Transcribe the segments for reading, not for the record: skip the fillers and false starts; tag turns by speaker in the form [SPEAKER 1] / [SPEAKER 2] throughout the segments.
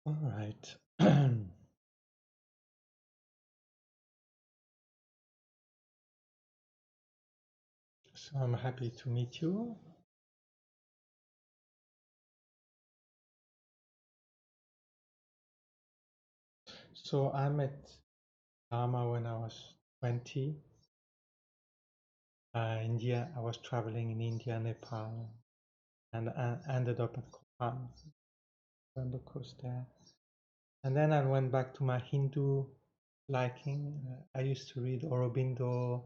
[SPEAKER 1] All right. So I'm happy to meet you. So I met Dharma when I was 20. India. I was traveling in India, Nepal, and I ended up at Kopan, on the coast there. And then I went back to my Hindu liking. I used to read Aurobindo,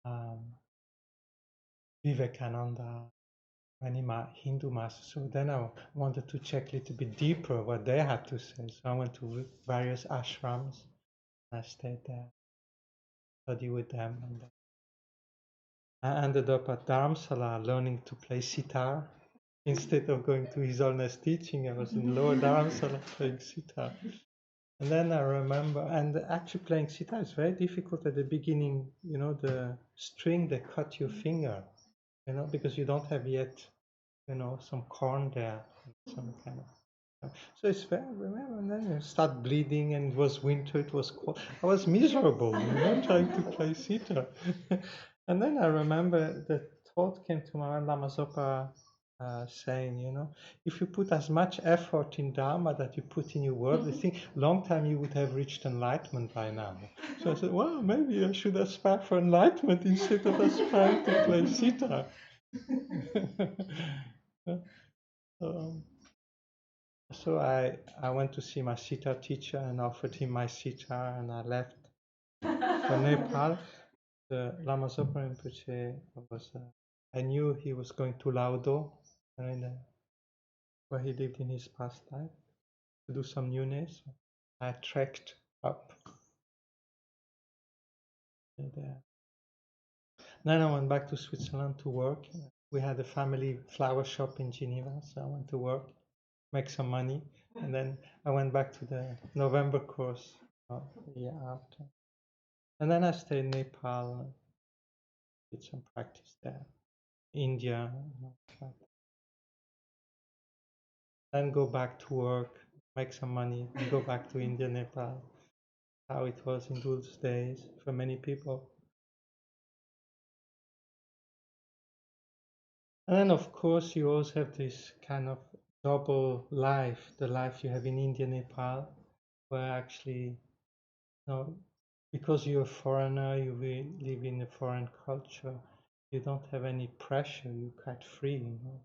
[SPEAKER 1] um, Vivekananda, many Hindu masters. So then I wanted to check a little bit deeper what they had to say. So I went to various ashrams. I stayed there, studied with them, and I ended up at Dharamsala learning to play sitar. Instead of going to his honest teaching, I was in lower Dharamsala playing sitar. And then I remember, and actually playing sitar is very difficult at the beginning. You know, the string, they cut your finger, you know, because you don't have yet, you know, some corn there, some kind of. So it's very, remember, and then you start bleeding, and it was winter, it was cold. I was miserable, you know, trying to play sitar. And then I remember the thought came to my mind, Lama Zopa saying, you know, if you put as much effort in Dharma that you put in your worldly thing, long time you would have reached enlightenment by now. So I said, well, maybe I should aspire for enlightenment instead of aspiring to play sitar. um, so I went to see my sitar teacher and offered him my sitar, and I left for Nepal. The Lama Zopa Rinpoche was, I knew he was going to Laudo, where he lived in his past life, to do some newness. I trekked up there. Then I went back to Switzerland to work. We had a family flower shop in Geneva, so I went to work, make some money, and then I went back to the November course the year after. And then I stayed in Nepal, did some practice there. India, then go back to work, make some money, and go back to India, Nepal. How it was in those days for many people. And then, of course, you also have this kind of double life, the life you have in India, Nepal, where actually, you know, because you're a foreigner, you live in a foreign culture, you don't have any pressure, you're quite free, you know.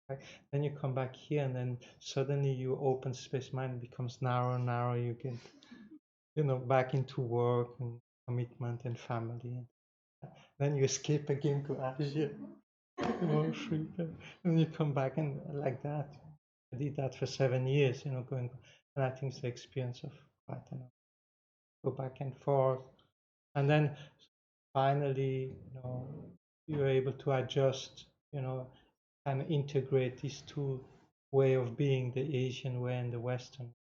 [SPEAKER 1] Right? Then you come back here, and then suddenly your open space mind becomes narrow, narrow. You get, you know, back into work and commitment and family. Then you escape again to Asia, more free, and you come back and like that. I did that for 7 years, you know, going, and I think it's the experience of quite enough. Go back and forth, and then finally, you know, you're able to adjust, you know, and integrate these two way of being, the Asian way and the Western.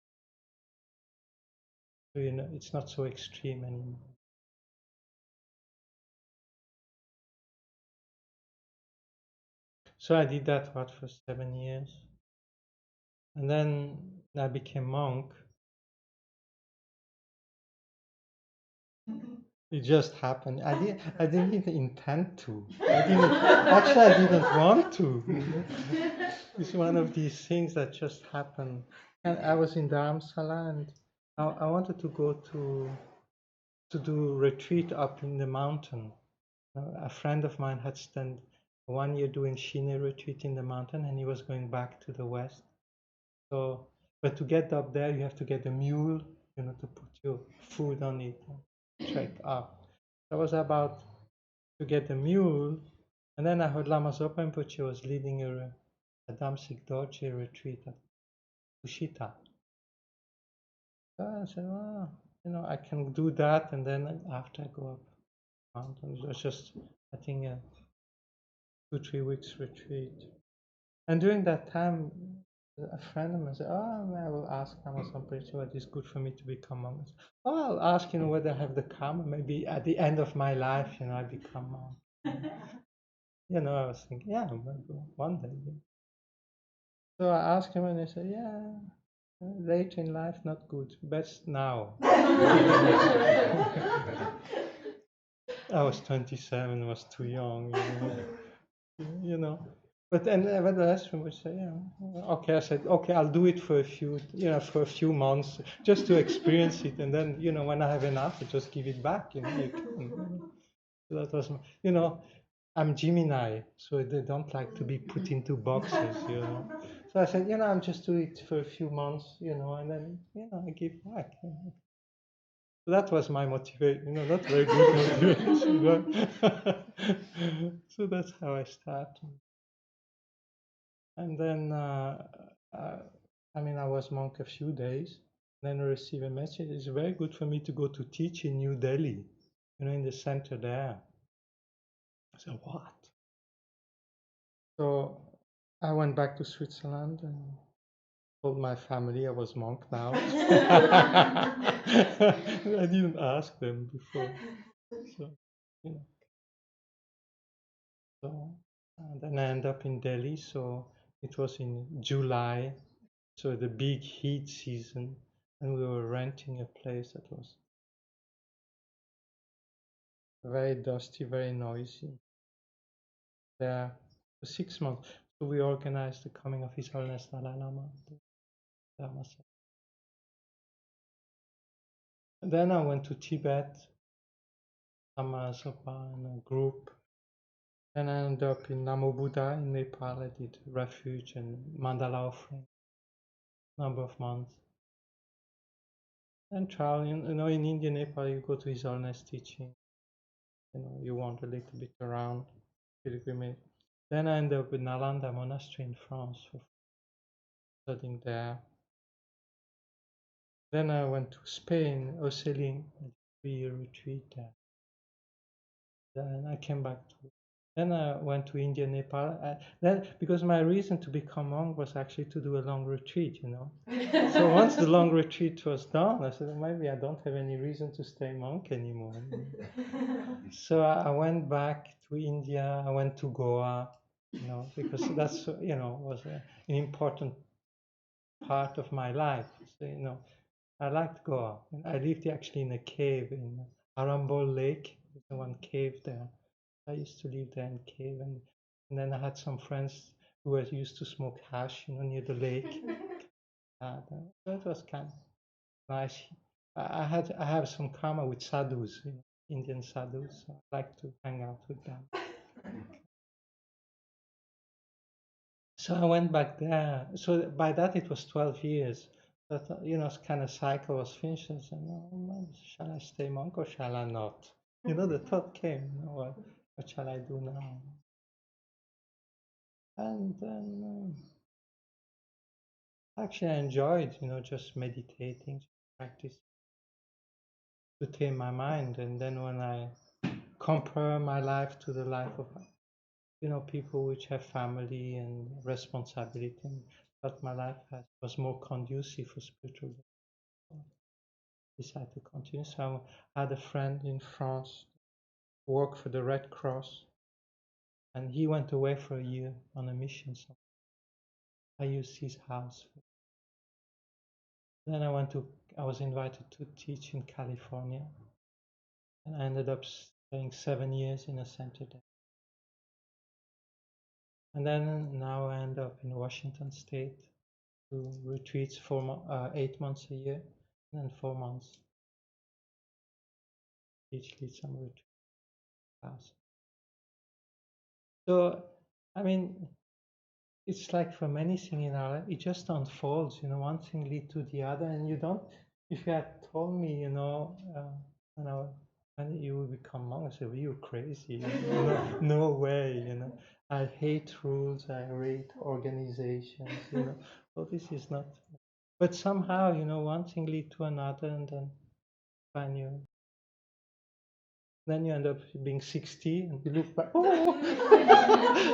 [SPEAKER 1] So you know, it's not so extreme anymore. So I did that what for 7 years, and then I became monk. It just happened. I didn't intend to. I didn't want to. It's one of these things that just happened. And I was in Dharamsala, and I wanted to go to do retreat up in the mountain. A friend of mine had spent 1 year doing Shine retreat in the mountain, and he was going back to the west. So, but to get up there, you have to get a mule, you know, to put your food on it and trek up. So I was about to get a mule, and then I heard Lama Zopa Rinpoche was leading a Damsik Dorje retreat at Boddhicitta. So I said, well, you know, I can do that, and then after I go up mountain, it was just, I think, a 2-3 weeks retreat. And during that time, a friend of mine said, oh, I will ask Lama Zopa Rinpoche what is good for me to become monk. Oh, I'll ask, you know, whether I have the karma. Maybe at the end of my life, you know, I become monk. You know, I was thinking, yeah, maybe one day. So I asked him, and he said, yeah. Later in life, not good. Best now. I was 27, was too young, you know. But then nevertheless, we would say, yeah, okay. I said, okay, I'll do it for for a few months, just to experience it, and then, when I have enough, I just give it back. You can. So that was, I'm Gemini, so they don't like to be put into boxes. So I said, I'm just do it for a few months, and then, I give back. So that was my motivation, not very good motivation, but so that's how I started. And then, I was monk a few days, then I received a message. It's very good for me to go to teach in New Delhi, in the center there. I said, what? So I went back to Switzerland and told my family I was monk now. I didn't ask them before. So, So then I ended up in Delhi. So it was in July, so the big heat season, and we were renting a place that was very dusty, very noisy. There for 6 months. So we organized the coming of His Holiness Dalai Lama. And then I went to Tibet, Samazopa, in a group. Then I ended up in Namo Buddha in Nepal. I did refuge and mandala offering, number of months. And traveling, in India, Nepal, you go to His Holiness teaching. You wander a little bit around, pilgrimage. Then I ended up in Nalanda Monastery in France for studying there. Then I went to Spain, Ocelin, a 3-year retreat there. Then I came back to. Then I went to India, Nepal. Then because my reason to become monk was actually to do a long retreat, So once the long retreat was done, I said, maybe I don't have any reason to stay monk anymore. So I went back to India. I went to Goa, because that's was an important part of my life. So, I liked Goa. I lived actually in a cave in Arambol Lake. There's one cave there. I used to live there in cave, and then I had some friends who were used to smoke hash, near the lake. So it was kind of nice. I have some karma with sadhus, Indian sadhus. So I like to hang out with them. So I went back there. So by that it was 12 years. But kind of cycle was finished. I said, no, man, shall I stay monk or shall I not? The thought came, what shall I do now? And then actually I enjoyed, just meditating, practice to tame my mind. And then when I compare my life to the life of people which have family and responsibility, but my life was more conducive for spiritual development. Decided to continue. So I had a friend in France who worked for the Red Cross, and he went away for a year on a mission. So I used his house. Then I was invited to teach in California, and I ended up staying 7 years in a center there. And then now I end up in Washington State, to retreats for 8 months a year, and then 4 months each lead some retreat class. So, it's like from anything in our life, it just unfolds, one thing lead to the other, and you don't. If you had told me, when you will become monk, I said, well, you're crazy. No way, I hate rules, I hate organizations, well, this is not. But somehow, one thing lead to another, and then you end up being 60, and you look back, oh,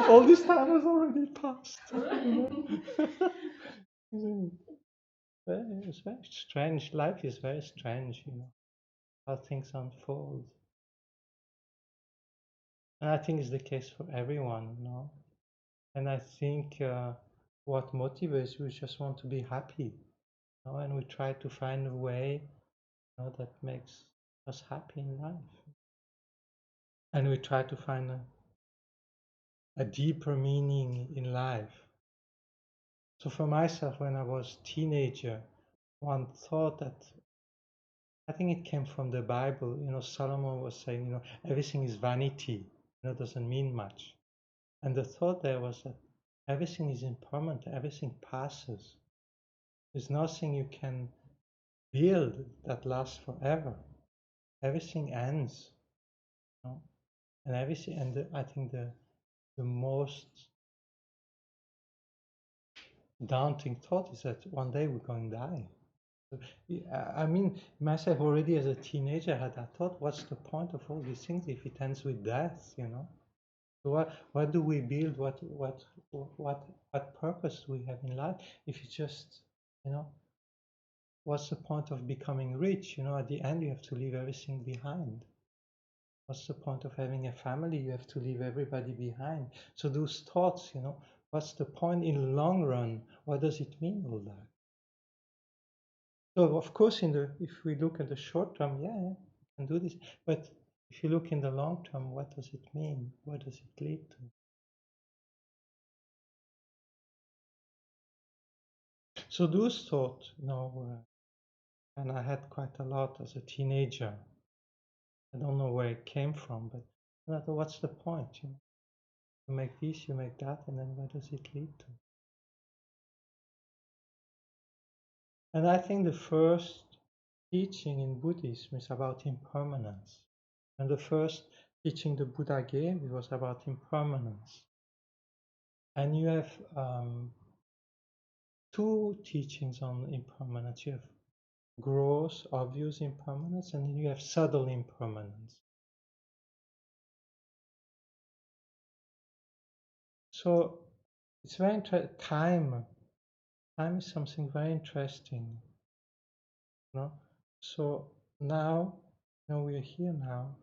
[SPEAKER 1] all this time has already passed. It's very strange. Life is very strange, how things unfold. And I think it's the case for everyone, And I think what motivates you is just want to be happy. and we try to find a way, that makes us happy in life, and we try to find a deeper meaning in life. So for myself, when I was teenager, one thought that I think it came from the Bible. Solomon was saying, everything is vanity. Doesn't mean much. And the thought there was that everything is impermanent. Everything passes. There's nothing you can build that lasts forever. Everything ends. And everything. And I think the most daunting thought is that one day we're going to die. I mean, myself already as a teenager had that thought, what's the point of all these things if it ends with death, So what do we build? What purpose do we have in life if it's just, what's the point of becoming rich? At the end you have to leave everything behind. What's the point of having a family? You have to leave everybody behind. So those thoughts, what's the point in the long run? What does it mean, all that? So of course, if we look at the short term, yeah, we can do this. But if you look in the long term, what does it mean? What does it lead to? So those thoughts, and I had quite a lot as a teenager. I don't know where it came from, but I thought, what's the point? You make this, you make that, and then where does it lead to? And I think the first teaching in Buddhism is about impermanence. And the first teaching the Buddha gave, it was about impermanence. And you have two teachings on impermanence. You have gross, obvious impermanence, and then you have subtle impermanence. So it's very interesting. Time is something very interesting. So now, we are here now.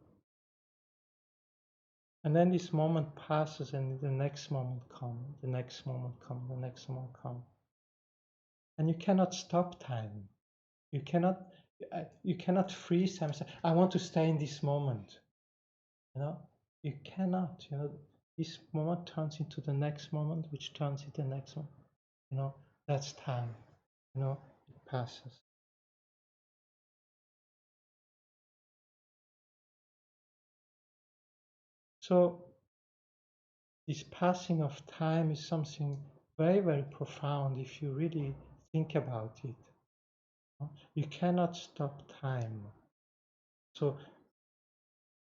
[SPEAKER 1] And then this moment passes and the next moment comes, the next moment comes, the next moment comes. And you cannot stop time. You cannot freeze time and say, I want to stay in this moment. You cannot. This moment turns into the next moment, which turns into the next one. That's time. It passes. So this passing of time is something very, very profound if you really think about it. You cannot stop time. So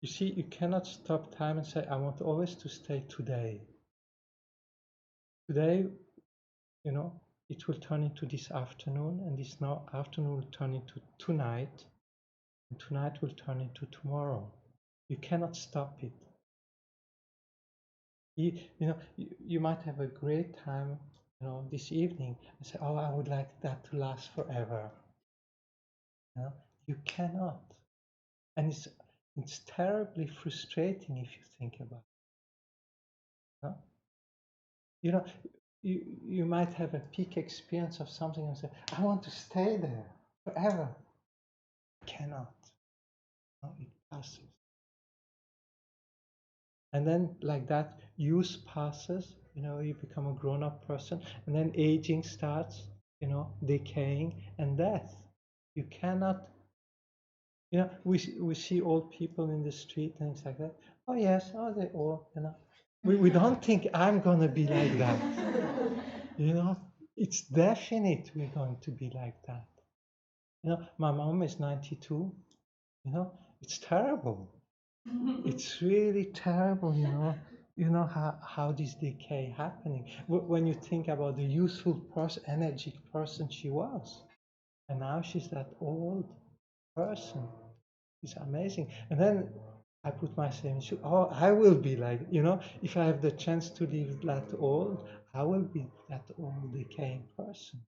[SPEAKER 1] you see, you cannot stop time and say, I want always to stay today. Today, it will turn into this afternoon, and this afternoon will turn into tonight, and tonight will turn into tomorrow. You cannot stop it. You might have a great time, this evening, and say, oh, I would like that to last forever. You cannot. And it's terribly frustrating if you think about it. You might have a peak experience of something and say, I want to stay there forever. You cannot. It passes. And then like that, youth passes, you become a grown-up person, and then aging starts, decaying, and death. You cannot, we see old people in the street and things like that. Oh yes, oh they all, we don't think I'm gonna be like that. It's definite we're going to be like that. My mom is 92. It's terrible. It's really terrible, how this decay happening. When you think about the youthful energetic person she was, and now she's that old person. It's amazing. And then I put myself in shoe. Oh, I will be like, if I have the chance to live that old, I will be that old decaying person.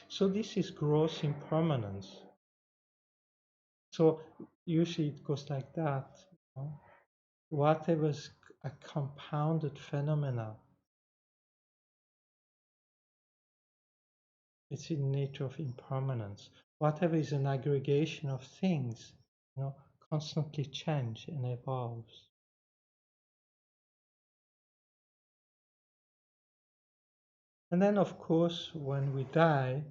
[SPEAKER 1] So this is gross impermanence. So usually it goes like that. whatever is a compounded phenomena, it's in nature of impermanence. Whatever is an aggregation of things, constantly change and evolves. And then, of course, when we die,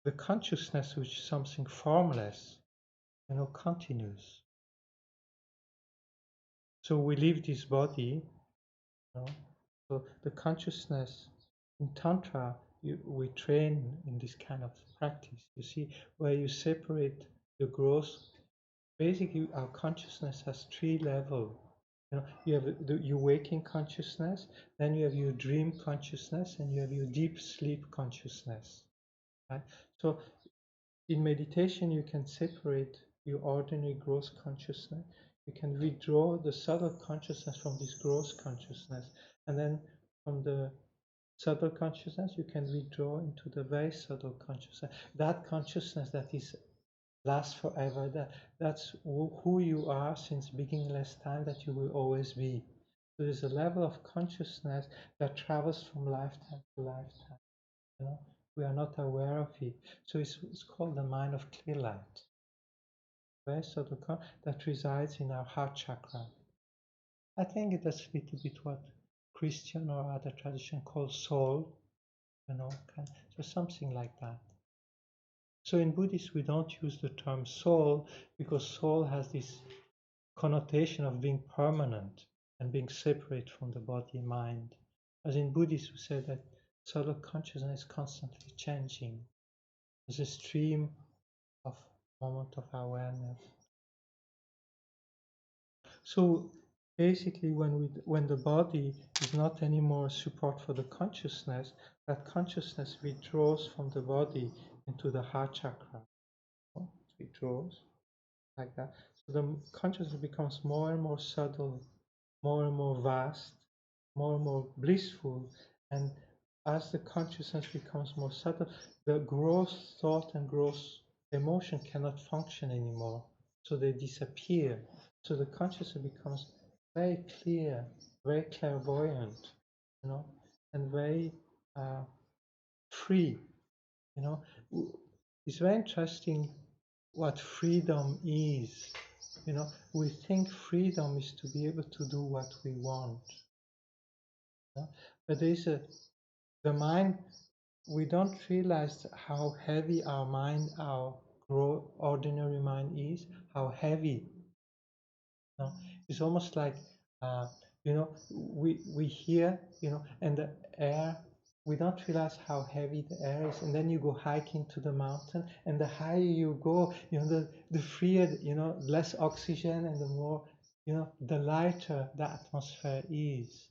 [SPEAKER 1] the consciousness, which is something formless, continues. So we leave this body, so the consciousness in Tantra, we train in this kind of practice, you see, where you separate the gross. Basically, our consciousness has three levels. You have your waking consciousness, then you have your dream consciousness, and you have your deep sleep consciousness. Right? So in meditation, you can separate your ordinary gross consciousness. You can withdraw the subtle consciousness from this gross consciousness, and then from the subtle consciousness, you can withdraw into the very subtle consciousness. That consciousness that is lasts forever. That's who you are since beginningless time, that you will always be. So there's a level of consciousness that travels from lifetime to lifetime. We are not aware of it. So it's called the mind of clear light. Very subtle that resides in our heart chakra. I think that's a little bit what Christian or other tradition call soul. So something like that. So in Buddhism, we don't use the term soul because soul has this connotation of being permanent and being separate from the body and mind. As in Buddhism, we say that subtle consciousness is constantly changing as a stream of moment of awareness. So basically, when the body is not anymore support for the consciousness, that consciousness withdraws from the body into the heart chakra. It withdraws like that. So the consciousness becomes more and more subtle, more and more vast, more and more blissful. And as the consciousness becomes more subtle, the gross thought and gross emotion cannot function anymore. So they disappear. So the consciousness becomes very clear, very clairvoyant, and very free. It's very interesting what freedom is. We think freedom is to be able to do what we want. But the mind, we don't realize how heavy our mind, our ordinary mind is, how heavy. It's almost like, we hear, and the air, we don't realize how heavy the air is. And then you go hiking to the mountain, and the higher you go, the freer, less oxygen, and the more, the lighter the atmosphere is.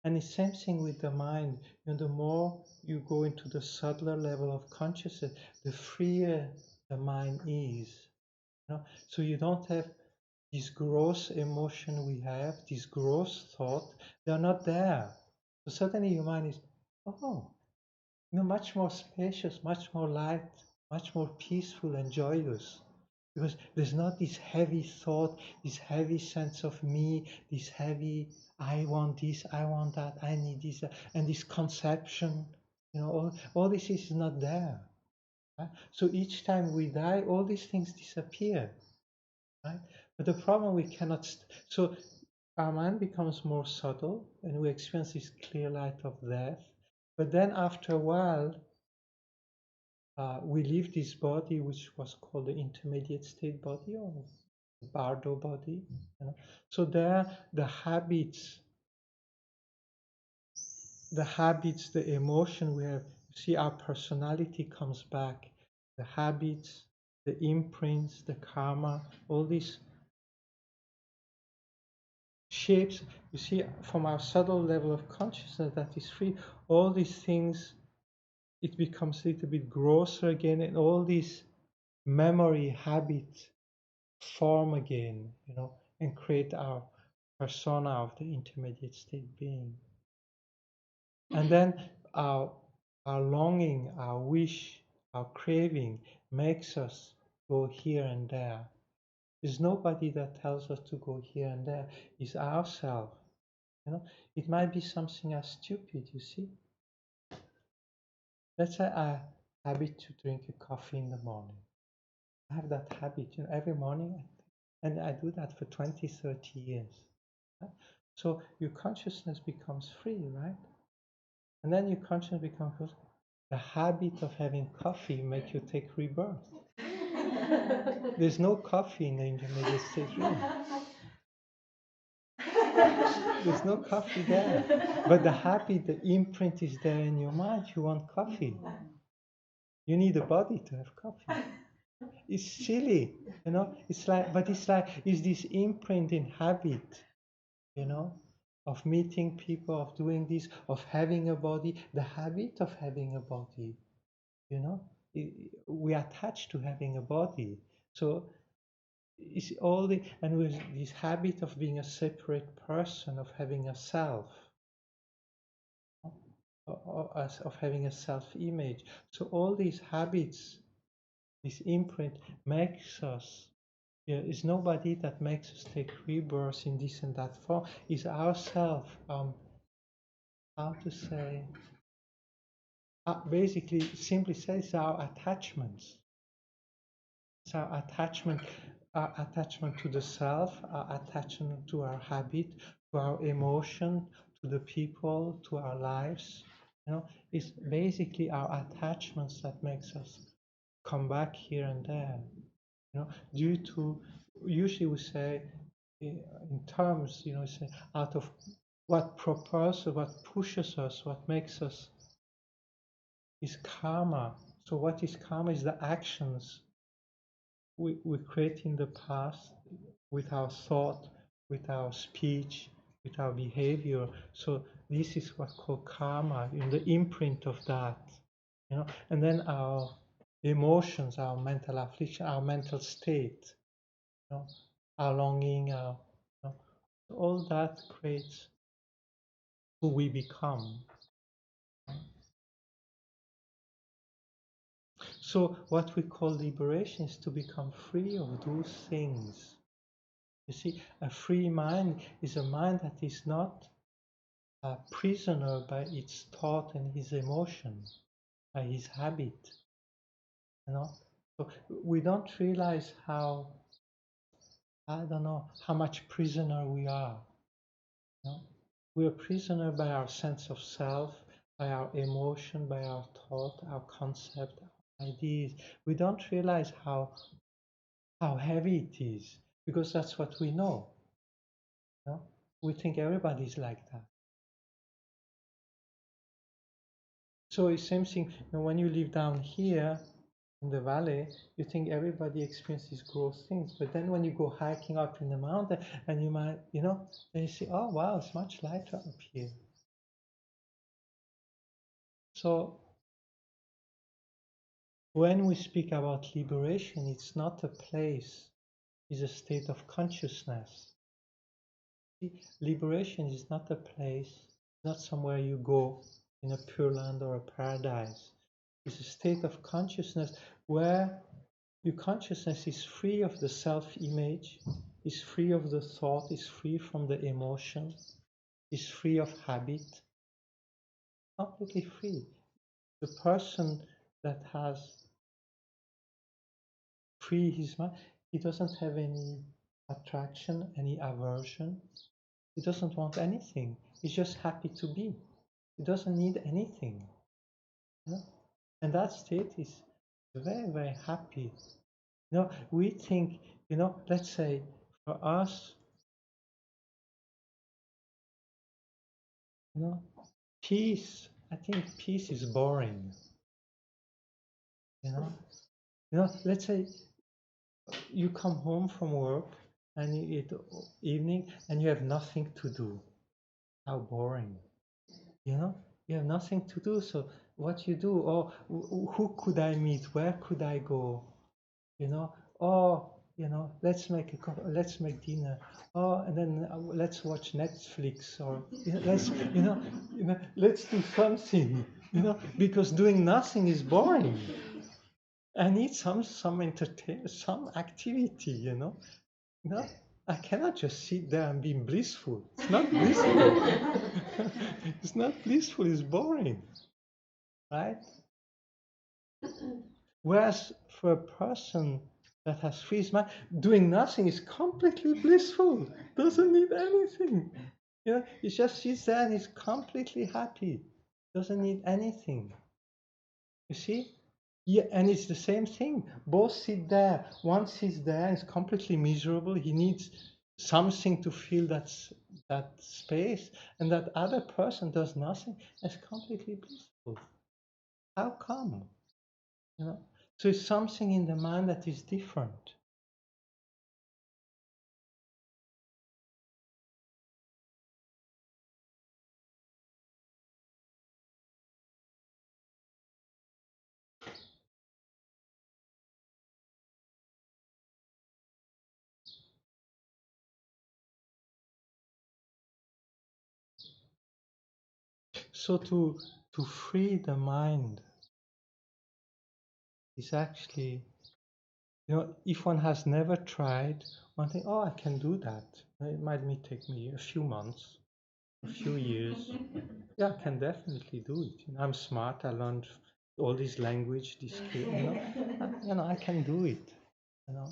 [SPEAKER 1] And the same thing with the mind. The more you go into the subtler level of consciousness, the freer the mind is. So you don't have this gross emotion we have, this gross thought. They are not there. So suddenly your mind is, much more spacious, much more light, much more peaceful and joyous. Because there's not this heavy thought, this heavy sense of me, this heavy, I want this, I want that, I need this, and this conception, all this is not there. Right? So each time we die, all these things disappear. Right? But the problem we cannot, so our mind becomes more subtle and we experience this clear light of death. But then after a while, we leave this body, which was called the intermediate state body or bardo body. So there, the habits, the emotion we have, see, our personality comes back. The habits, the imprints, the karma, all these shapes, you see, from our subtle level of consciousness that is free, all these things, it becomes a little bit grosser again, and all these memory habits form again, and create our persona of the intermediate state being. And then our longing, our wish, our craving makes us go here and there. There's nobody that tells us to go here and there. It's ourselves. You know, it might be something as stupid, you see. Let's say I habit to drink a coffee in the morning. I have that habit, you know, every morning, and I do that for 20, 30 years. Right? So your consciousness becomes free, right? And then your consciousness becomes the habit of having coffee make you take rebirth. There's no coffee in the intermediate state room. There's no coffee there. But the habit, the imprint is there in your mind. You want coffee. You need a body to have coffee. It's silly, you know. It's like, but it's like, it's this imprint in habit, you know, of meeting people, of doing this, of having a body, the habit of having a body, you know. We are attached to having a body. So it's all the, and with this habit of being a separate person, of having a self, of having a self-image. So all these habits, this imprint makes us, it's nobody that makes us take rebirth in this and that form. It's ourself, how to say, basically, simply says it's our attachments. It's our attachment to the self, our attachment to our habit, to our emotion, to the people, to our lives. You know, it's basically our attachments that makes us come back here and there. You know, due to, usually we say in terms, you know, say out of what propels, what pushes us, what makes us is karma. So what is karma is the actions we create in the past with our thought, with our speech, with our behavior. So this is what's called karma, in the imprint of that, you know. And then our emotions, our mental affliction, our mental state, you know, our longing, our, you know, all that creates who we become. So what we call liberation is to become free of those things. You see, a free mind is a mind that is not a prisoner by its thought and his emotion, by his habit. You know, so we don't realize how, I don't know, how much prisoner we are. You know? We are prisoner by our sense of self, by our emotion, by our thought, our concept, our ideas. We don't realize how heavy it is, because that's what we know. You know? We think everybody's like that. So it's same thing, you know, when you live down here in the valley, you think everybody experiences gross things, but then when you go hiking up in the mountain and you might, you know, then you see, oh wow, it's much lighter up here. So when we speak about liberation, it's not a place, it's a state of consciousness. Liberation is not a place, not somewhere you go in a pure land or a paradise. It's a state of consciousness where your consciousness is free of the self-image, is free of the thought, is free from the emotion, is free of habit, completely free. The person that has free his mind, he doesn't have any attraction, any aversion. He doesn't want anything. He's just happy to be. He doesn't need anything. You know? And that state is very, very happy. You know, we think, you know, let's say for us, you know, peace. I think peace is boring. You know. Let's say you come home from work and you eat evening and you have nothing to do. How boring. You know, you have nothing to do. So what you do? Oh, who could I meet? Where could I go? You know. Oh, you know, let's make dinner. Oh, and then let's watch Netflix, or you know, let's do something. You know, because doing nothing is boring. I need some entertain, some activity. You know, You know, I cannot just sit there and be blissful. It's not blissful. It's not blissful, it's boring. Right? Whereas for a person that has free mind, doing nothing is completely blissful. Doesn't need anything. You know, he just sits there and is completely happy. Doesn't need anything. You see? Yeah, and it's the same thing. Both sit there. One sits there and is completely miserable. He needs something to fill that space, and that other person does nothing and is completely blissful. How come? You know? So it's something in the mind that is different. So to free the mind is actually, you know, if one has never tried, one think, oh, I can do that. It might take me a few months, a few years. Yeah, I can definitely do it. You know, I'm smart. I learned all this language, this skill. You know, I can do it. You know,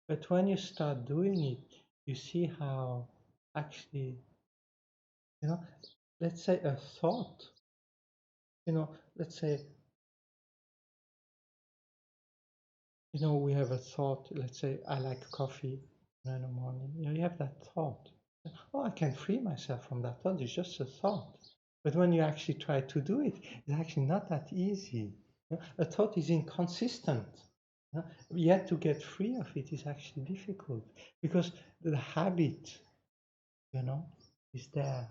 [SPEAKER 1] but when you start doing it, you see how actually, you know, let's say a thought. You know, let's say, you know, we have a thought. Let's say I like coffee in the morning. You know, you have that thought. Oh, I can free myself from that thought. It's just a thought. But when you actually try to do it, it's actually not that easy. You know, a thought is inconsistent. You know, yet to get free of it is actually difficult because the habit, you know, is there.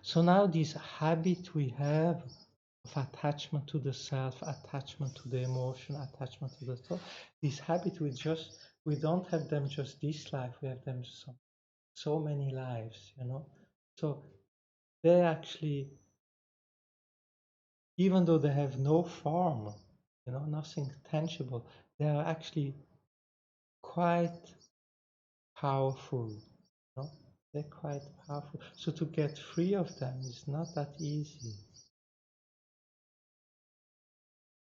[SPEAKER 1] So now this habit we have of attachment to the self, attachment to the emotion, attachment to the thought, this habit we don't have them just this life, we have them so many lives, you know. So they actually, even though they have no form, you know, nothing tangible, they are actually quite powerful, you know. They're quite powerful. So to get free of them is not that easy.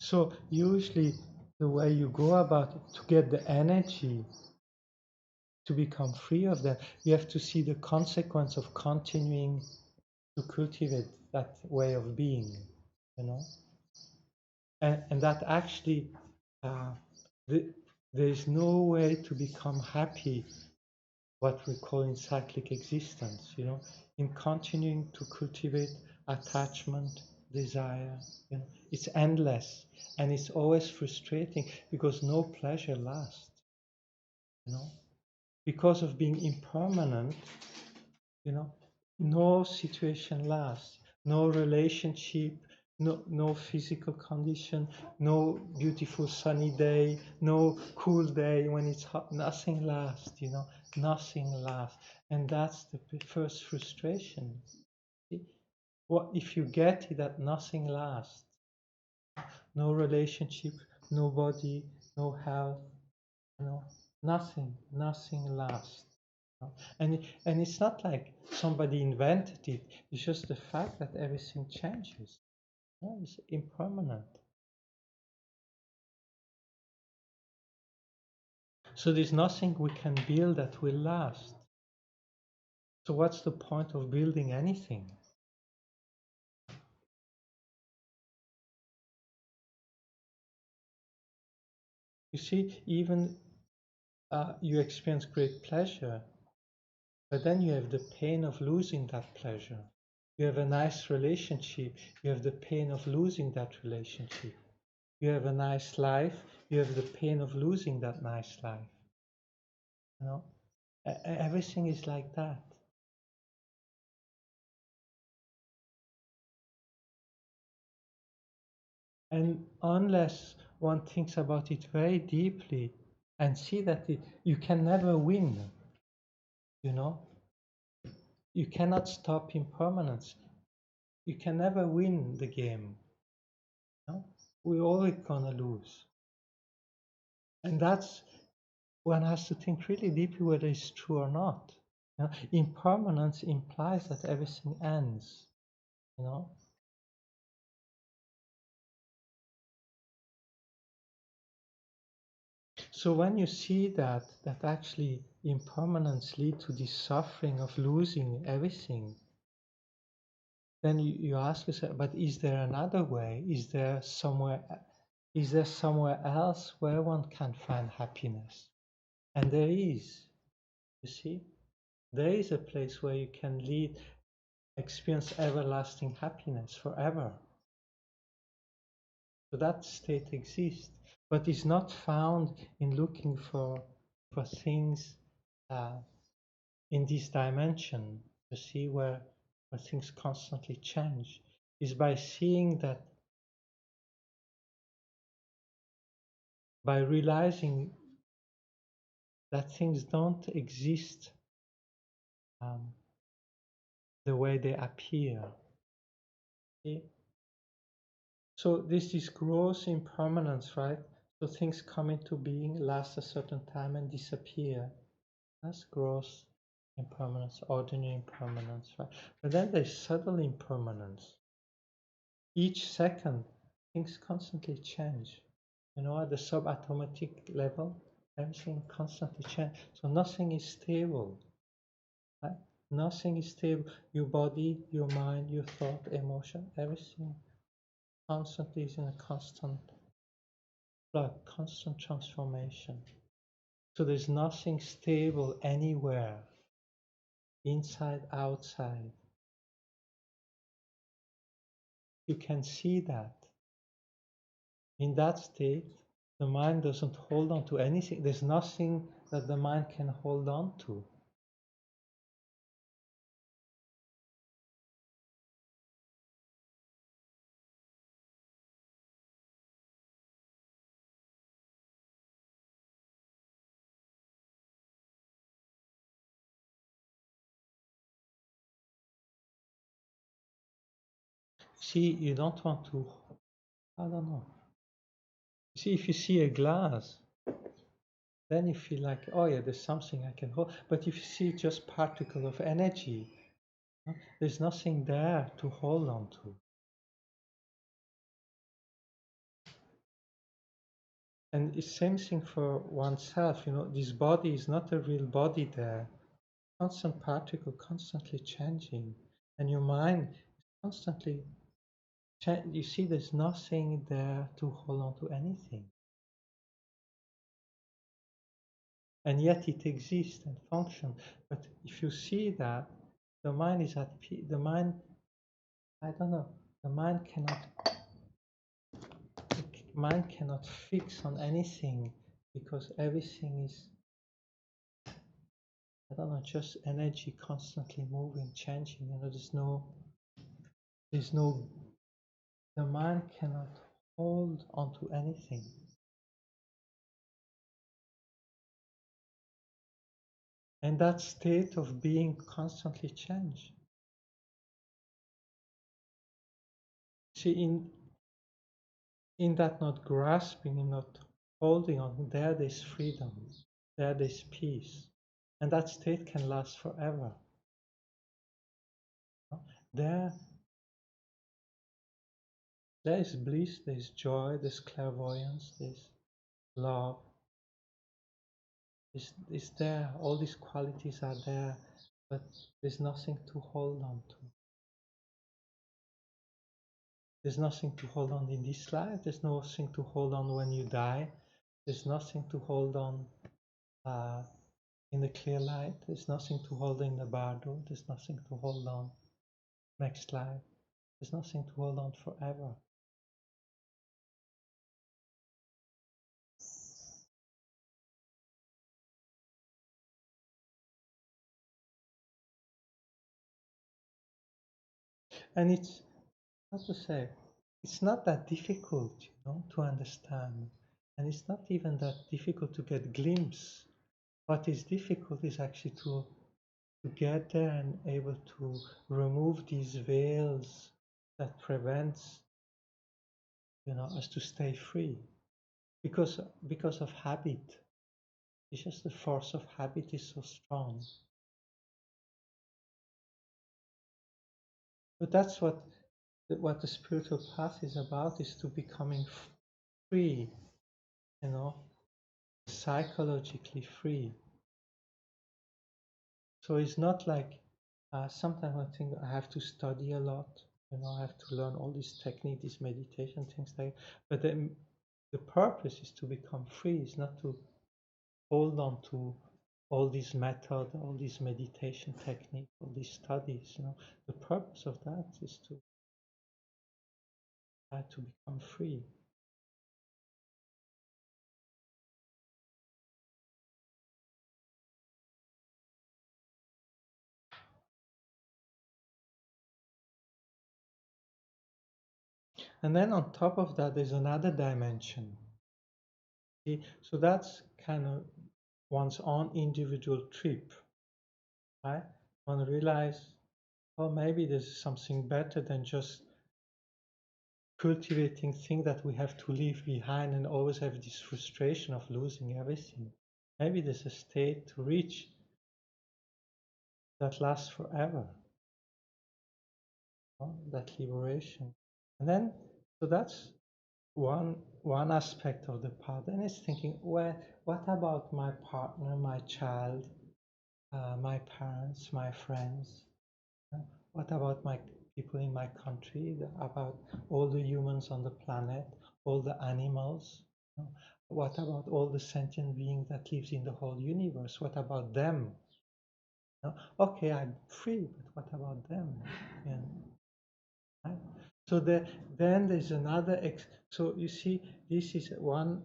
[SPEAKER 1] So usually the way you go about it, to get the energy to become free of that, you have to see the consequence of continuing to cultivate that way of being, you know. And that actually there is no way to become happy, what we call in cyclic existence, you know, in continuing to cultivate attachment, desire, you know, it's endless and it's always frustrating because no pleasure lasts, you know, because of being impermanent, you know, no situation lasts, no relationship, no physical condition, no beautiful sunny day, no cool day when it's hot, nothing lasts, you know, nothing lasts. And that's the first frustration. What if you get it that nothing lasts? No relationship, no body, no health, you know, nothing lasts. And it's not like somebody invented it. It's just the fact that everything changes. It's impermanent. So there's nothing we can build that will last. So what's the point of building anything? You see, even you experience great pleasure, but then you have the pain of losing that pleasure. You have a nice relationship, you have the pain of losing that relationship. You have a nice life, you have the pain of losing that nice life. You know, everything is like that. And unless one thinks about it very deeply and see that you can never win, you know, you cannot stop impermanence. You can never win the game. You know? We're always gonna lose. And that's one has to think really deeply whether it's true or not. You know, impermanence implies that everything ends. You know. So when you see that actually impermanence leads to this suffering of losing everything, then you ask yourself, but is there another way? Is there somewhere else where one can find happiness? And there is, you see, there is a place where you can experience everlasting happiness forever. So that state exists, but is not found in looking for things in this dimension. You see, where things constantly change, is by seeing that, by realizing that things don't exist the way they appear. See? So this is gross impermanence, right? So things come into being, last a certain time, and disappear. That's gross impermanence, ordinary impermanence, right? But then there's subtle impermanence. Each second, things constantly change. You know, at the subatomic level, everything constantly changes. So nothing is stable. Right? Nothing is stable. Your body, your mind, your thought, emotion, everything constantly is in a constant flood, constant transformation. So there's nothing stable anywhere, inside, outside. You can see that. In that state, the mind doesn't hold on to anything. There's nothing that the mind can hold on to. See, you don't want to, I don't know. See, if you see a glass, then you feel like, oh yeah, there's something I can hold. But if you see just particle of energy, there's nothing there to hold on to. And it's same thing for oneself, you know, this body is not a real body there. Constant particle, constantly changing. And your mind is constantly, you see there's nothing there to hold on to anything. And yet it exists and functions. But if you see that, the mind is at peace, the mind, I don't know, the mind cannot fix on anything because everything is, I don't know, just energy constantly moving, changing. You know, there's no, the mind cannot hold onto anything. And that state of being constantly change. See, in that not grasping, in not holding on, there's freedom, there's peace. And that state can last forever. There is bliss, there's joy, there's clairvoyance, there's love. It's there, all these qualities are there, but there's nothing to hold on to. There's nothing to hold on in this life, there's nothing to hold on when you die, there's nothing to hold on in the clear light, there's nothing to hold in the bardo, there's nothing to hold on next life, there's nothing to hold on forever. And it's, how to say, it's not that difficult, you know, to understand. And it's not even that difficult to get a glimpse. What is difficult is actually to get there and able to remove these veils that prevents, you know, us to stay free because of habit. It's just the force of habit is so strong. But that's what the spiritual path is about, is to becoming free, you know, psychologically free. So it's not like sometimes I think I have to study a lot, you know, I have to learn all these techniques, these meditation things like. But then the purpose is to become free. It's not to hold on to all these methods, all these meditation techniques, all these studies. You know, the purpose of that is to become free. And then on top of that, there's another dimension. See? So that's kind of one's own individual trip, right? One realizes, oh, maybe there's something better than just cultivating things that we have to leave behind and always have this frustration of losing everything. Maybe there's a state to reach that lasts forever, that liberation. And then, so that's one aspect of the path. And it's thinking, well, what about my partner, my child, my parents, my friends? What about my people in my country? About all the humans on the planet, all the animals? What about all the sentient beings that lives in the whole universe? What about them? Okay, I'm free, but what about them? Yeah. Right? So then there's another. So you see, this is one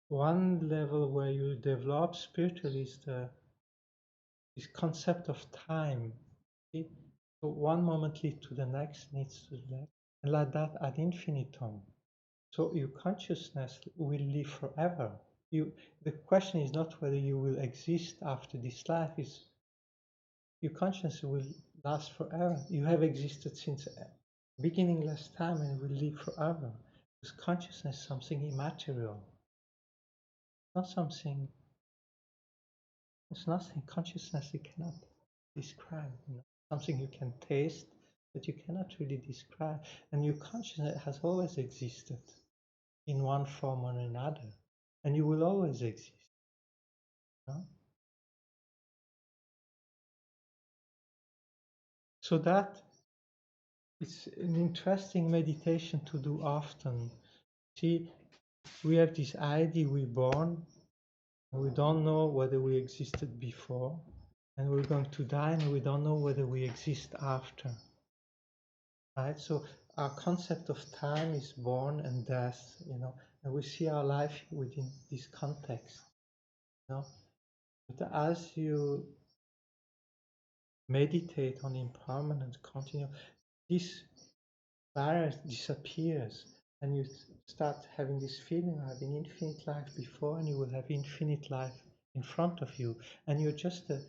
[SPEAKER 1] level where you develop spiritually is this concept of time. See? So one moment leads to the next, needs to the next, and like that ad infinitum. So your consciousness will live forever. The question is not whether you will exist after this life. Is your consciousness will last forever. You have existed since beginningless time and will live forever. Because consciousness is something immaterial, not something. It's nothing. Consciousness you cannot describe. You know? Something you can taste, but you cannot really describe. And your consciousness has always existed in one form or another, and you will always exist. No? So that it's an interesting meditation to do often. See, we have this idea we're born, and we don't know whether we existed before, and we're going to die, and we don't know whether we exist after. Right? So our concept of time is born and death, you know, and we see our life within this context. You know? But as you meditate on impermanence, continue, this barrier disappears, and you start having this feeling of having infinite life before, and you will have infinite life in front of you, and you're just a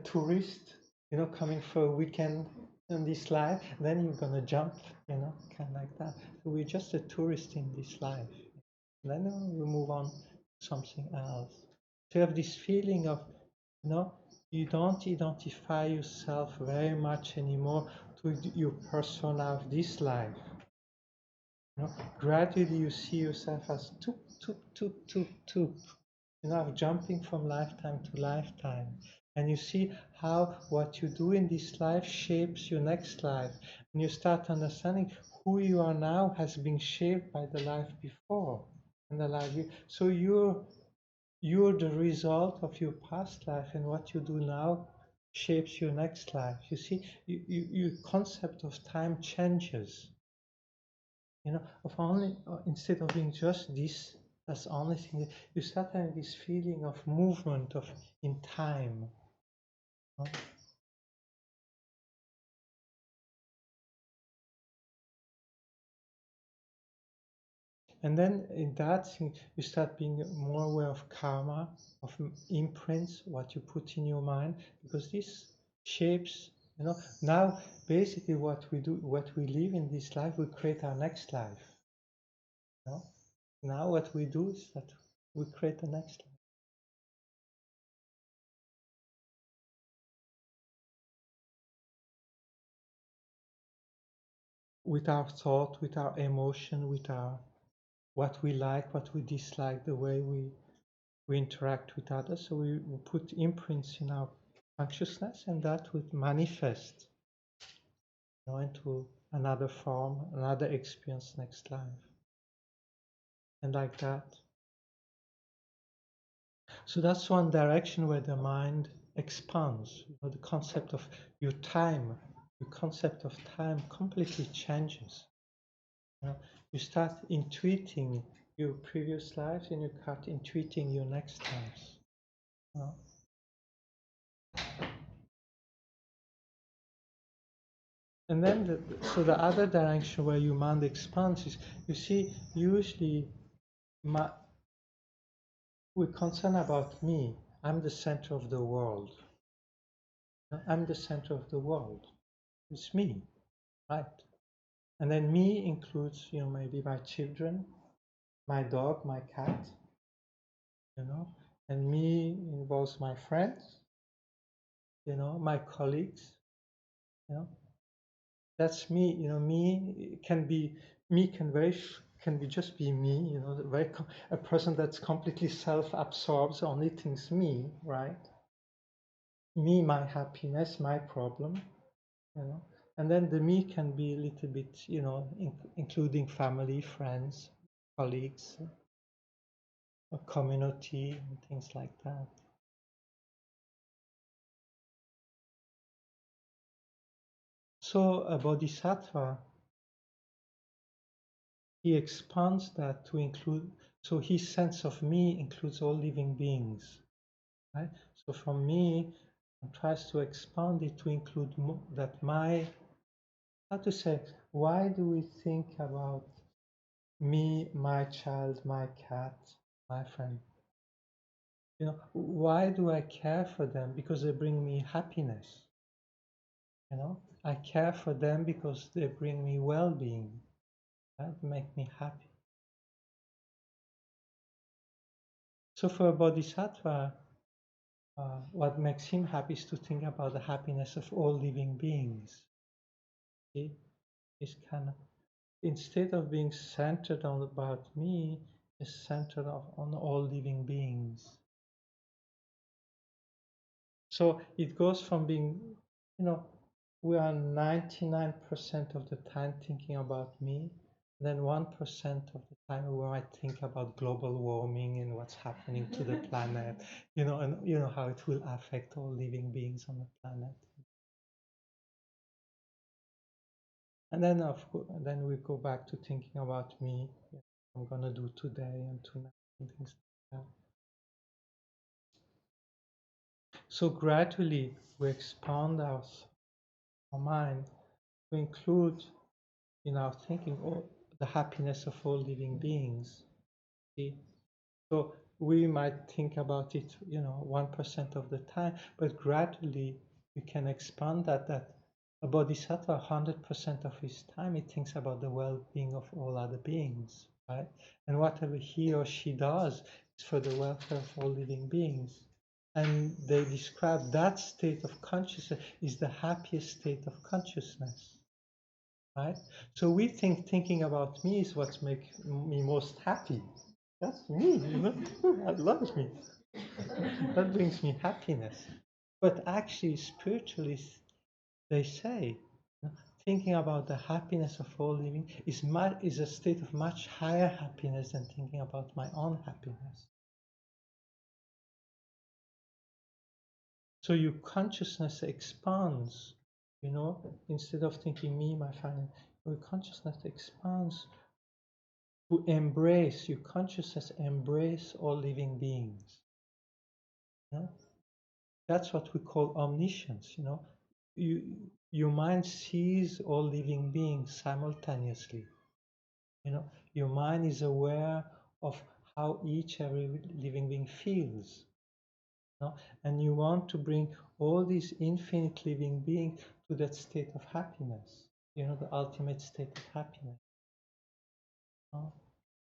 [SPEAKER 1] tourist, you know, coming for a weekend in this life. Then you're gonna jump, you know, kind of like that. So we're just a tourist in this life. Then we move on to something else. So you have this feeling of, you know, you don't identify yourself very much anymore to your persona of this life. You know, gradually you see yourself as toop, toop, toop, toop, toop. You know, jumping from lifetime to lifetime. And you see how what you do in this life shapes your next life. And you start understanding who you are now has been shaped by the life before. And the life so you're the result of your past life, and what you do now shapes your next life. You see, your concept of time changes. You know, of only instead of being just this, that's the only thing. You start having this feeling of movement of in time. And then in that thing, you start being more aware of karma, of imprints, what you put in your mind, because this shapes, you know, now basically what we do, what we live in this life, we create our next life. You know? Now what we do is that we create the next life. With our thought, with our emotion, with our what we like, what we dislike, the way we interact with others. So we put imprints in our consciousness, and that would manifest, into another form, another experience next life. And like that. So that's one direction where the mind expands. The concept of your time, the concept of time completely changes. You start intuiting your previous lives and you start intuiting your next lives. And then, so the other direction where your mind expands is, you see, usually we're concerned about me. I'm the center of the world. I'm the center of the world. It's me, right? And then me includes, maybe my children, my dog, my cat, and me involves my friends, my colleagues, that's me. Me can be just be me. A person that's completely self-absorbed, only thinks me, right? Me, my happiness, my problem, and then the me can be a little bit, including family, friends, colleagues, a community, and things like that. So a bodhisattva, he expands that to include, so his sense of me includes all living beings, right? So from me, tries to expand it to include that how to say, why do we think about me, my child, my cat, my friend? Why do I care for them? Because they bring me happiness. I care for them because they bring me well-being, right? Make me happy. So for a bodhisattva, what makes him happy is to think about the happiness of all living beings. See? It's kind of, instead of being centered on about me, is centered on all living beings. So it goes from being, we are 99% of the time thinking about me, then 1% of the time we might think about global warming and what's happening to the planet, and how it will affect all living beings on the planet. And then, of course, then we go back to thinking about me, what I'm gonna do today and tonight and things like that. So gradually we expand our mind to include in our thinking all the happiness of all living beings. See? So we might think about it, 1% of the time, but gradually we can expand that a bodhisattva, 100% of his time, he thinks about the well-being of all other beings, right? And whatever he or she does is for the welfare of all living beings. And they describe that state of consciousness is the happiest state of consciousness, right? So we think thinking about me is what makes me most happy. That's me, I love me. That brings me happiness. But actually, spiritually, they say thinking about the happiness of all living is a state of much higher happiness than thinking about my own happiness. So your consciousness expands, instead of thinking me, my family, your consciousness expands to embrace, your consciousness embrace all living beings. Yeah? That's what we call omniscience, your mind sees all living beings simultaneously. Your mind is aware of how every living being feels. And you want to bring all these infinite living beings to that state of happiness, the ultimate state of happiness.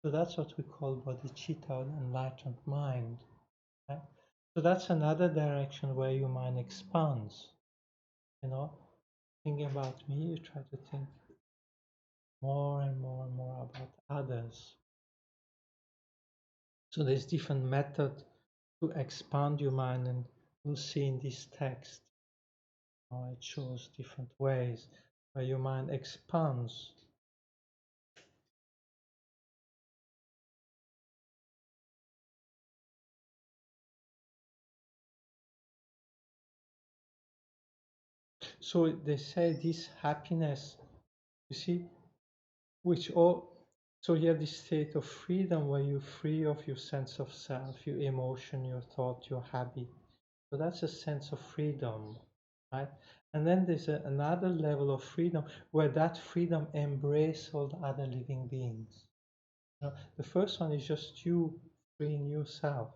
[SPEAKER 1] So that's what we call Boddhicitta, or enlightened mind. Right? So that's another direction where your mind expands. Thinking about me, you try to think more and more and more about others. So there's different methods to expand your mind, and we'll see in this text how it shows different ways where your mind expands. So they say this happiness, you see, which all, so you have this state of freedom where you're free of your sense of self, your emotion, your thought, your habit. So that's a sense of freedom, right? And then there's another level of freedom where that freedom embraces all the other living beings. The first one is just you freeing yourself.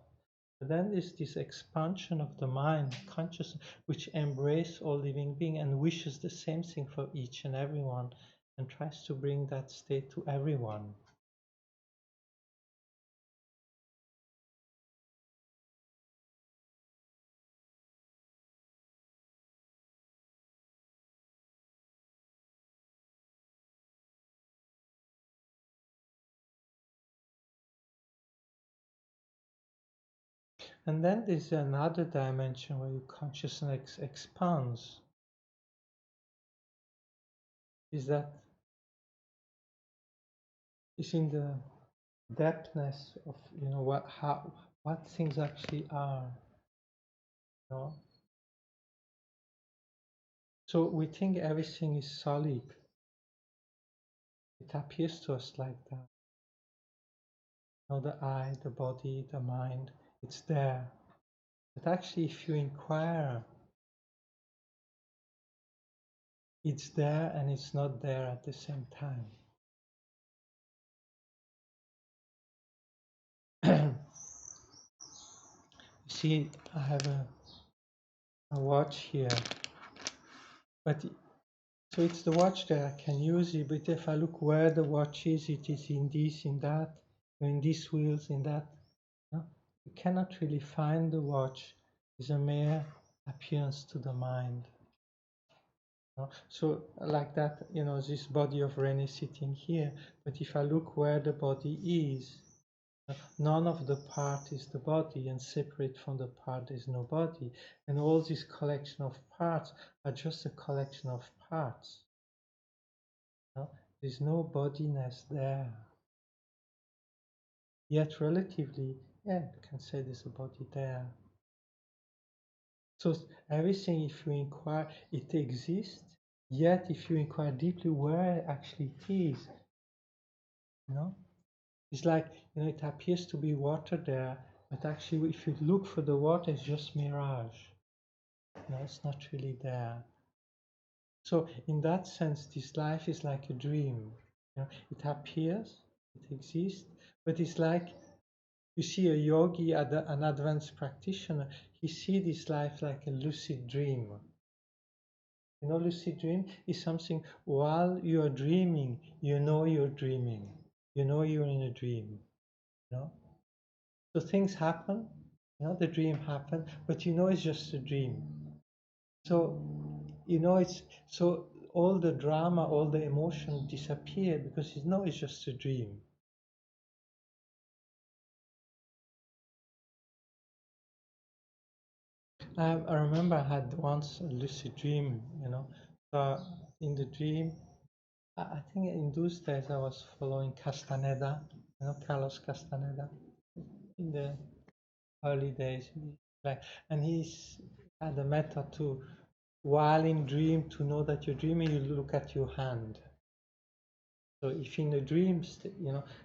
[SPEAKER 1] But then there's this expansion of the mind, consciousness, which embraces all living beings and wishes the same thing for each and everyone, and tries to bring that state to everyone. And then there's another dimension where your consciousness expands. Is that is in the depthness of what things actually are. So we think everything is solid. It appears to us like that. The eye, the body, the mind, it's there. But actually, if you inquire, it's there and it's not there at the same time. You see, I have a watch here, but so it's the watch that I can use it. But if I look where the watch is, it is in this, in that, in these wheels, in that. You cannot really find the watch. It's a mere appearance to the mind. So like that, this body of RENÉ sitting here, but if I look where the body is, none of the part is the body, and separate from the part is no body. And all this collection of parts are just a collection of parts. There's no bodiness there. Yet relatively, yeah, you can say there's a body there. So everything, if you inquire, it exists. Yet, if you inquire deeply where actually it is, it's like it appears to be water there, but actually, if you look for the water, it's just mirage. It's not really there. So, in that sense, this life is like a dream. It appears, it exists, but it's like you see a yogi, an advanced practitioner. He sees this life like a lucid dream. Lucid dream is something while you are dreaming, you're dreaming. You're in a dream. So things happen, the dream happened, but it's just a dream. So, it's so all the drama, all the emotion disappear because it's just a dream. I remember I had once a lucid dream, So in the dream, I think in those days I was following Castaneda, Carlos Castaneda, in the early days, and he's had a method to, while in dream, to know that you're dreaming, you look at your hand. So if in a dream,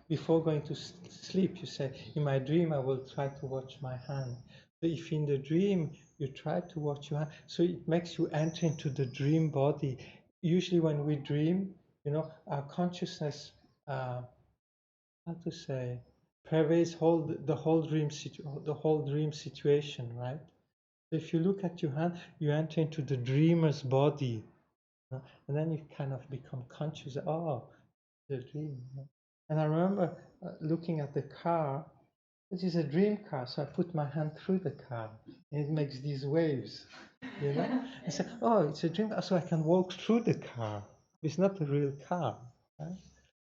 [SPEAKER 1] before going to sleep, you say, in my dream, I will try to watch my hand. So if in the dream, you try to watch your hand, so it makes you enter into the dream body. Usually when we dream, our consciousness, how to say, pervades the whole dream situation, right? So if you look at your hand, you enter into the dreamer's body, and then you kind of become conscious. Oh, the dream. And I remember looking at the car. It is a dream car, so I put my hand through the car, and it makes these waves, you know. I say, oh, it's a dream car, so I can walk through the car. It's not a real car, right?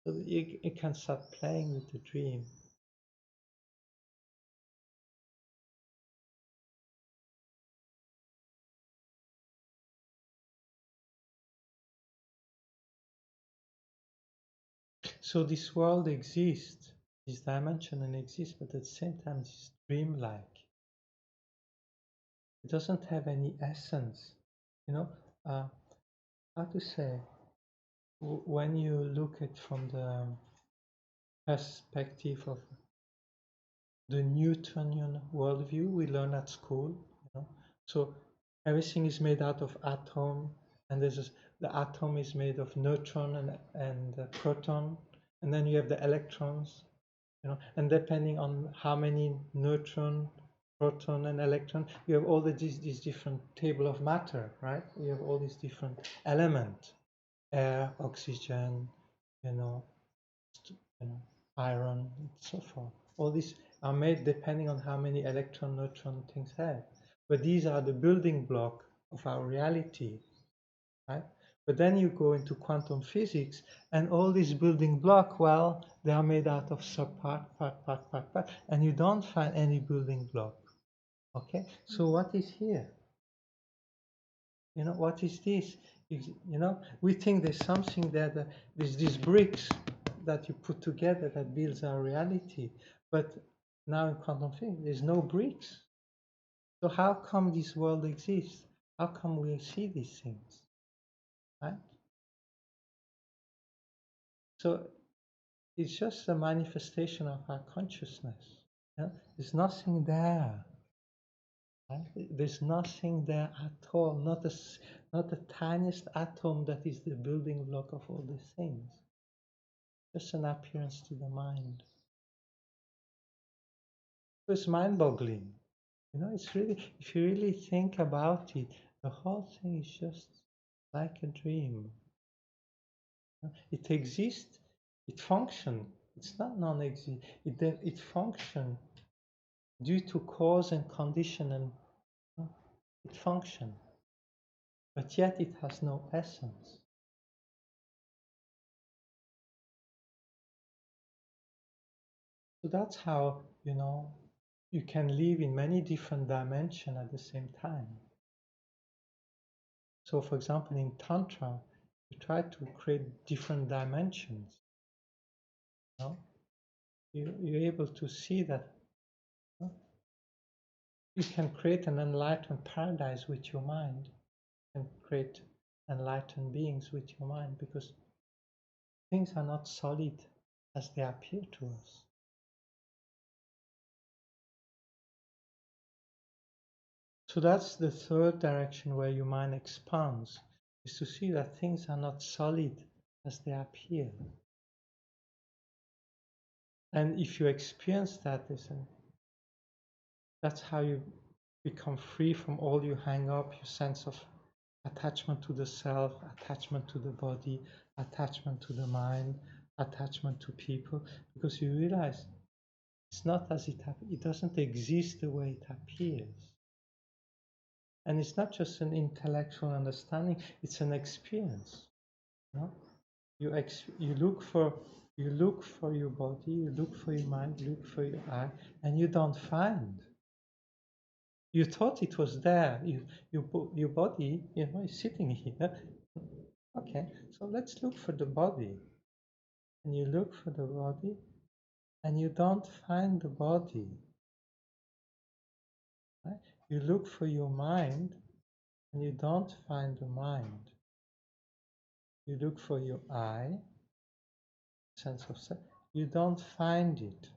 [SPEAKER 1] So you can start playing with the dream. So this world exists, this dimension exists, but at the same time it's dreamlike. It doesn't have any essence, you know. How to say? When you look at from the perspective of the Newtonian worldview we learn at school, you know. So everything is made out of atom, and the atom is made of neutron and proton, and then you have the electrons, you know, and depending on how many neutron, proton, and electron, you have all these different table of matter, right? You have all these different elements, air, oxygen, you know, you know, iron, and so forth. All these are made depending on how many electron, neutron things have. But these are the building block of our reality, right? But then you go into quantum physics, and all these building block, well, they are made out of subpart, part, and you don't find any building block. Okay, so what is here? You know, what is this? You know, we think there's something that there's these bricks that you put together that builds our reality. But now in quantum physics, there's no bricks. So how come this world exists? How come we see these things? Right? So it's just a manifestation of our consciousness. You know? There's nothing there. Right? There's nothing there at all. Not the tiniest atom that is the building block of all these things. Just an appearance to the mind. So it's mind-boggling. You know, it's really, if you really think about it, the whole thing is just like a dream. It exists, it functions. It's not non-existent. It functions due to cause and condition, and it functions. But yet it has no essence. So that's how, you know, you can live in many different dimensions at the same time. So for example, in Tantra, you try to create different dimensions. You know? You're able to see that, you know, you can create an enlightened paradise with your mind, and create enlightened beings with your mind, because things are not solid as they appear to us. So that's the third direction where your mind expands, is to see that things are not solid as they appear. And if you experience that, that's how you become free from all your hang-up, your sense of attachment to the self, attachment to the body, attachment to the mind, attachment to people, because you realize it's not as it doesn't exist the way it appears. And it's not just an intellectual understanding, it's an experience. You know? You look for your body, you look for your mind, you look for your eye, and you don't find. You thought it was there. Your body, you know, is sitting here. Okay, so let's look for the body. And you look for the body, and you don't find the body. Right? You look for your mind, and you don't find the mind. You look for your eye, sense of self. You don't find it.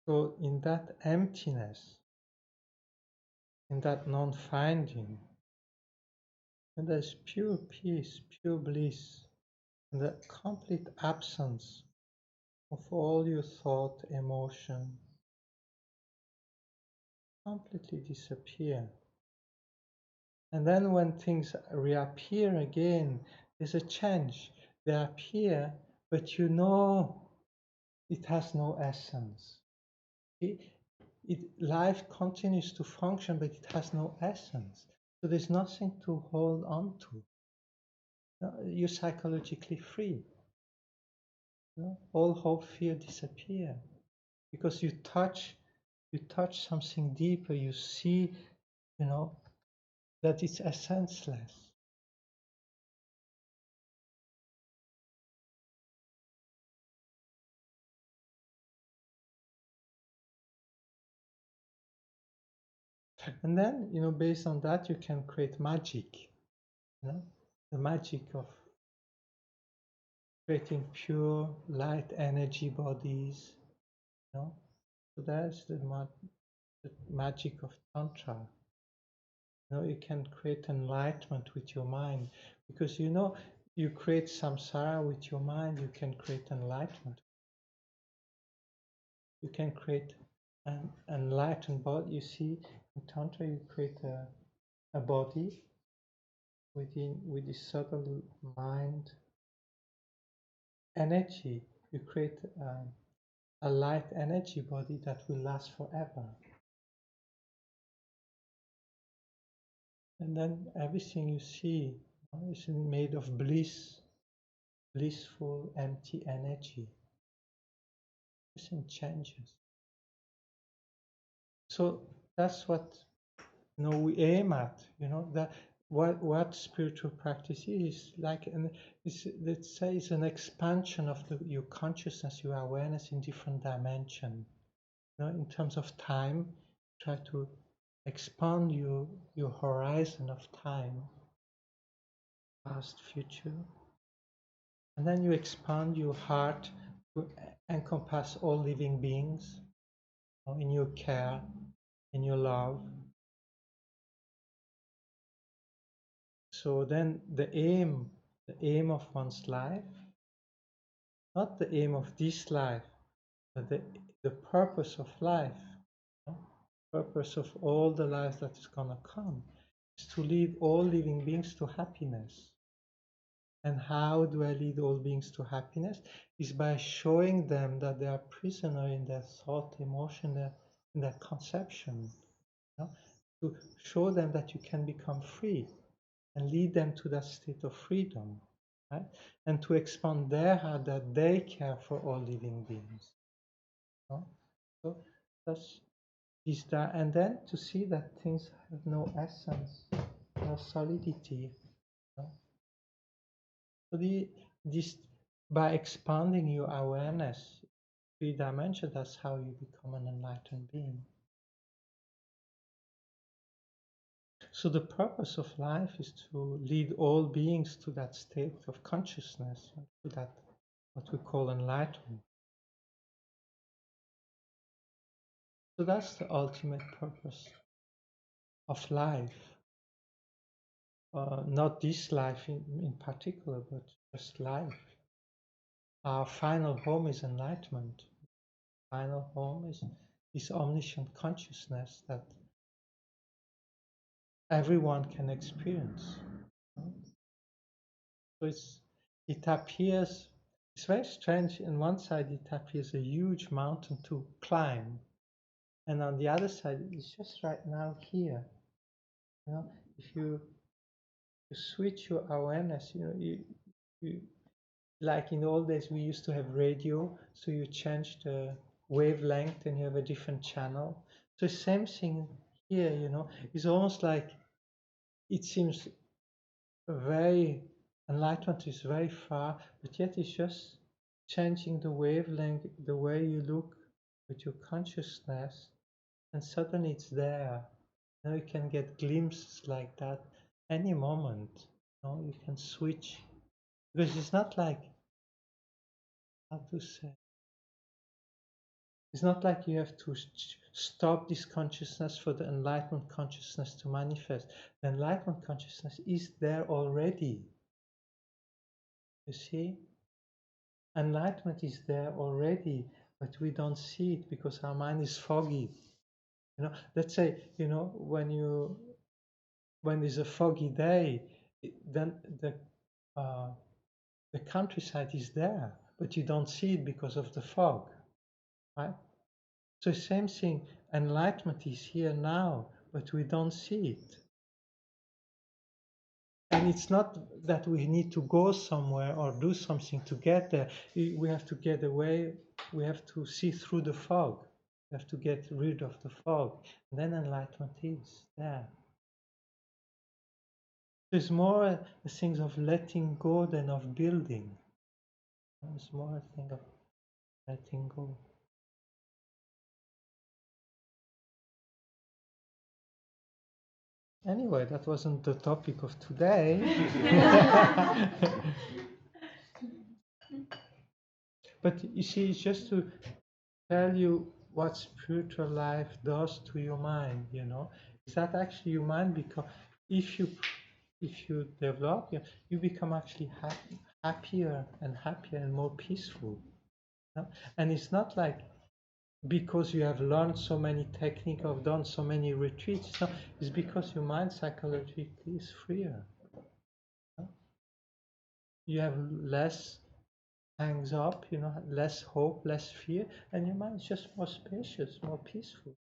[SPEAKER 1] So in that emptiness, in that non-finding, and there's pure peace, pure bliss, and the complete absence of all your thought, emotion, completely disappear. And then when things reappear again, there's a change. They appear, but you know it has no essence. Life continues to function, but it has no essence. So there's nothing to hold on to. You're psychologically free. All hope, fear disappear because you touch something deeper. You see, that it's essenceless. And then, based on that, you can create magic. The magic of creating pure light energy bodies. So that's the magic of Tantra. You can create enlightenment with your mind because you create samsara with your mind. You can create enlightenment. You can create an enlightened body. You see, in Tantra, you create a body with the subtle mind energy. You create a light energy body that will last forever. And then everything you see is made of blissful, empty energy. Everything changes. So that's what we aim at. That what spiritual practice is like, let's say, it's an expansion of your consciousness, your awareness in different dimensions. In terms of time, try to expand your horizon of time, past, future, and then you expand your heart to encompass all living beings in your care, in your love. So then the aim of one's life, not the aim of this life, but the purpose of life, purpose of all the lives that is gonna come, is to lead all living beings to happiness. And how do I lead all beings to happiness? Is by showing them that they are prisoner in their thought, emotion, in their conception. To show them that you can become free and lead them to that state of freedom. Right? And to expand their heart that they care for all living beings. So that's that, and then to see that things have no essence, no solidity. So this by expanding your awareness, 3 dimension, that's how you become an enlightened being. So the purpose of life is to lead all beings to that state of consciousness, to that what we call enlightenment. So that's the ultimate purpose of life. Not this life in particular, but just life. Our final home is enlightenment. Final home is omniscient consciousness that everyone can experience. So it appears, it's very strange. On one side, it appears a huge mountain to climb, and on the other side, it's just right now here. If you switch your awareness, you like in the old days, we used to have radio, so you change the wavelength and you have a different channel. So same thing here, it's almost like it seems very enlightenment is very far, but yet it's just changing the wavelength, the way you look with your consciousness, and suddenly it's there. Now you can get glimpses like that any moment. You can switch, because it's not like, how to say, it's not like you have to stop this consciousness for the enlightenment consciousness to manifest. The enlightenment consciousness is there already. You see? Enlightenment is there already, but we don't see it because our mind is foggy. Let's say, when you when there's a foggy day, then the countryside is there, but you don't see it because of the fog, right? So same thing, enlightenment is here now, but we don't see it. And it's not that we need to go somewhere or do something to get there. We have to get away, we have to see through the fog. We have to get rid of the fog. And then enlightenment is there. There's more a thing of letting go than of building. There's more a thing of letting go. Anyway, that wasn't the topic of today. But you see, it's just to tell you what spiritual life does to your mind, you know. Is that actually your mind become, if you develop, you become actually happier and more peaceful. You know? And it's not like because you have learned so many techniques or done so many retreats. No, it's because your mind psychologically is freer. You know? You have less hangs up, you know, less hope, less fear, and your mind is just more spacious, more peaceful.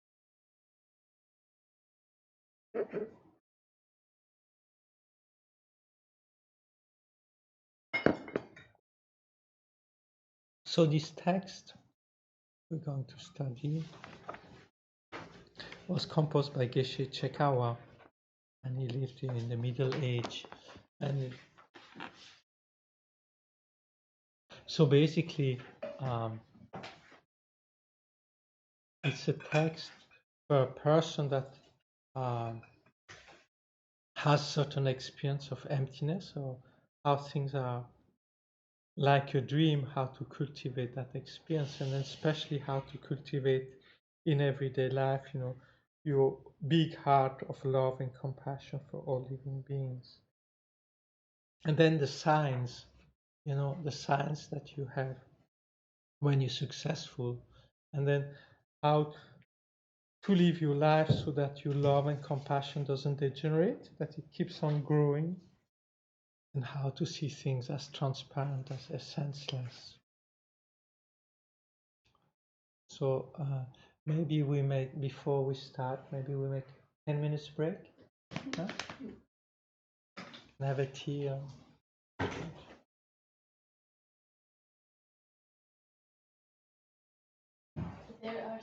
[SPEAKER 1] So this text we're going to study was composed by Geshe Chekawa, and he lived in the Middle Age. And so basically, it's a text for a person that has certain experience of emptiness, or how things are like a dream, how to cultivate that experience, and then especially how to cultivate in everyday life, you know, your big heart of love and compassion for all living beings. And then the signs, you know, the signs that you have when you're successful, and then how to live your life so that your love and compassion doesn't degenerate, that it keeps on growing, and how to see things as transparent, as senseless. So maybe we make, before we start, maybe we make 10 minutes break, huh? And have a tea. There are